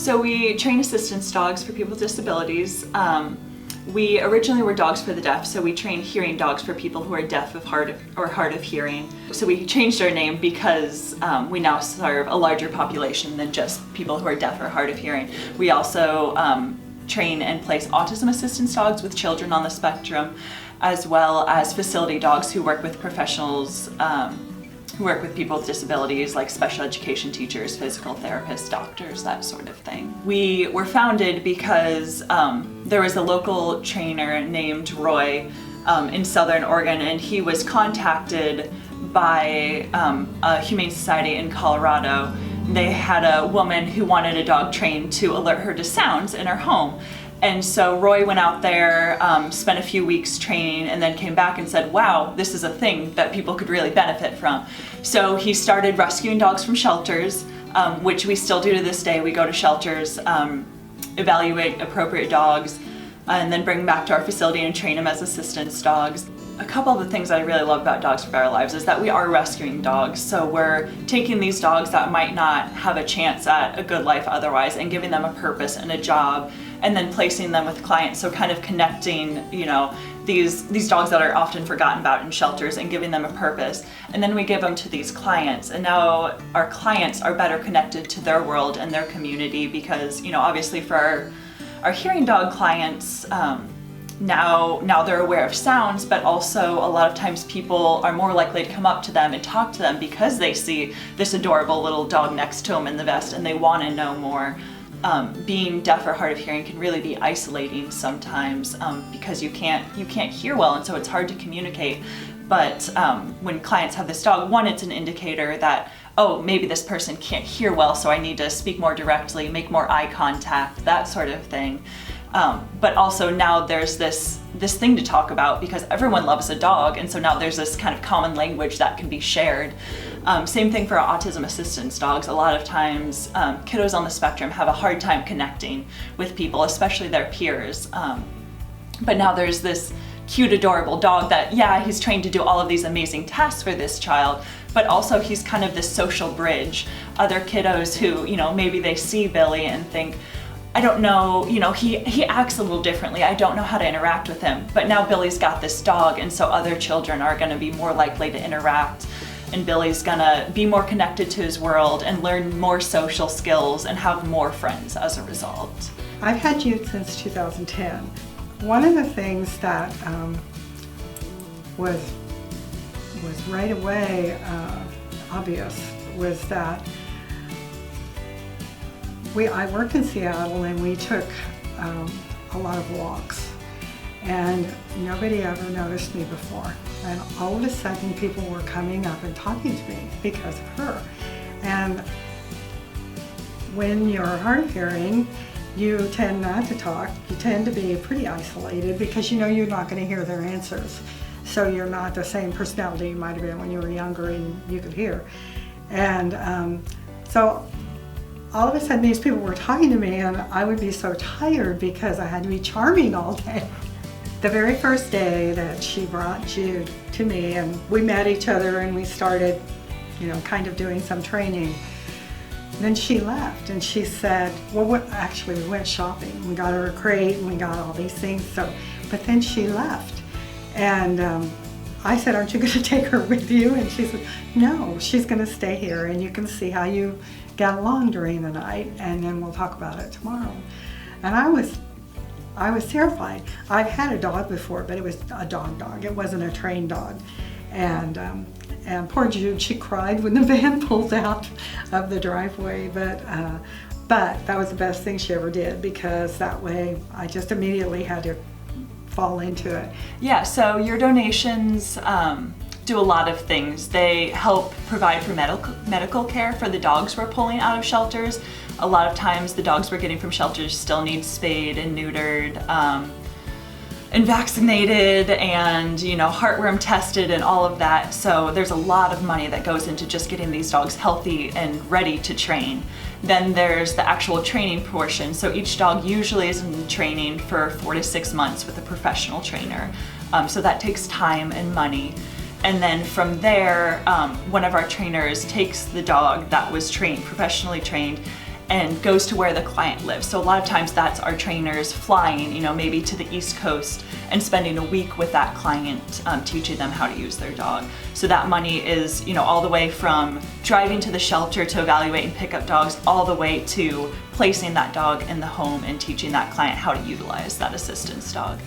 So we train assistance dogs for people with disabilities. We originally were dogs for the deaf, so we train hearing dogs for people who are deaf of hard of hearing. So we changed our name because we now serve a larger population than just people who are deaf or hard of hearing. We also train and place autism assistance dogs with children on the spectrum, as well as facility dogs who work with professionals who work with people with disabilities like special education teachers, physical therapists, doctors, that sort of thing. We were founded because there was a local trainer named Roy in Southern Oregon, and he was contacted by a humane society in Colorado. They had a woman who wanted a dog trained to alert her to sounds in her home. And so Roy went out there, spent a few weeks training, and then came back and said, wow, this is a thing that people could really benefit from. So he started rescuing dogs from shelters, which we still do to this day. We go to shelters, evaluate appropriate dogs, and then bring them back to our facility and train them as assistance dogs. A couple of the things I really love about Dogs for Better Lives is that we are rescuing dogs. So we're taking these dogs that might not have a chance at a good life otherwise and giving them a purpose and a job, and then placing them with clients. So kind of connecting, you know, these dogs that are often forgotten about in shelters and giving them a purpose. And then we give them to these clients, and now our clients are better connected to their world and their community because, you know, obviously for our hearing dog clients, now they're aware of sounds, but also a lot of times people are more likely to come up to them and talk to them because they see this adorable little dog next to them in the vest and they want to know more. Being deaf or hard of hearing can really be isolating sometimes because you can't hear well, and so it's hard to communicate. But when clients have this dog, one, it's an indicator that, oh, maybe this person can't hear well, so I need to speak more directly, make more eye contact, that sort of thing. But also now there's this thing to talk about because everyone loves a dog, and so now there's this kind of common language that can be shared. Same thing for our autism assistance dogs. A lot of times kiddos on the spectrum have a hard time connecting with people, especially their peers. But now there's this cute, adorable dog that, yeah, he's trained to do all of these amazing tasks for this child, but also he's kind of this social bridge. Other kiddos who, you know, maybe they see Billy and think, I don't know, you know, he acts a little differently. I don't know how to interact with him. But now Billy's got this dog, and so other children are going to be more likely to interact, and Billy's going to be more connected to his world and learn more social skills and have more friends as a result. I've had youth since 2010. One of the things that was right away obvious was that I worked in Seattle, and we took a lot of walks, and nobody ever noticed me before. And all of a sudden people were coming up and talking to me because of her. And when you're hard of hearing, you tend not to talk. You tend to be pretty isolated because you know you're not going to hear their answers. So you're not the same personality you might have been when you were younger and you could hear. And so all of a sudden these people were talking to me, and I would be so tired because I had to be charming all day. The very first day that she brought Jude to me, and we met each other and we started, you know, kind of doing some training. Then she left and she said, well, actually we went shopping. We got her a crate and we got all these things. But then she left. And I said, aren't you going to take her with you? And she said, no, she's going to stay here, and you can see how you get along during the night, and then we'll talk about it tomorrow. And I was terrified. I've had a dog before, but it was a dog. It wasn't a trained dog. And poor Jude, she cried when the van pulled out of the driveway. But that was the best thing she ever did, because that way I just immediately had to fall into it. Yeah, so your donations do a lot of things. They help provide for medical care for the dogs we're pulling out of shelters. A lot of times the dogs we're getting from shelters still need spayed and neutered and vaccinated and, you know, heartworm tested and all of that. So there's a lot of money that goes into just getting these dogs healthy and ready to train. Then there's the actual training portion. So each dog usually is in training for 4 to 6 months with a professional trainer. So that takes time and money. And then from there, one of our trainers takes the dog that was professionally trained, and goes to where the client lives. So a lot of times that's our trainers flying, maybe to the East Coast and spending a week with that client, teaching them how to use their dog. So that money is, all the way from driving to the shelter to evaluate and pick up dogs, all the way to placing that dog in the home and teaching that client how to utilize that assistance dog.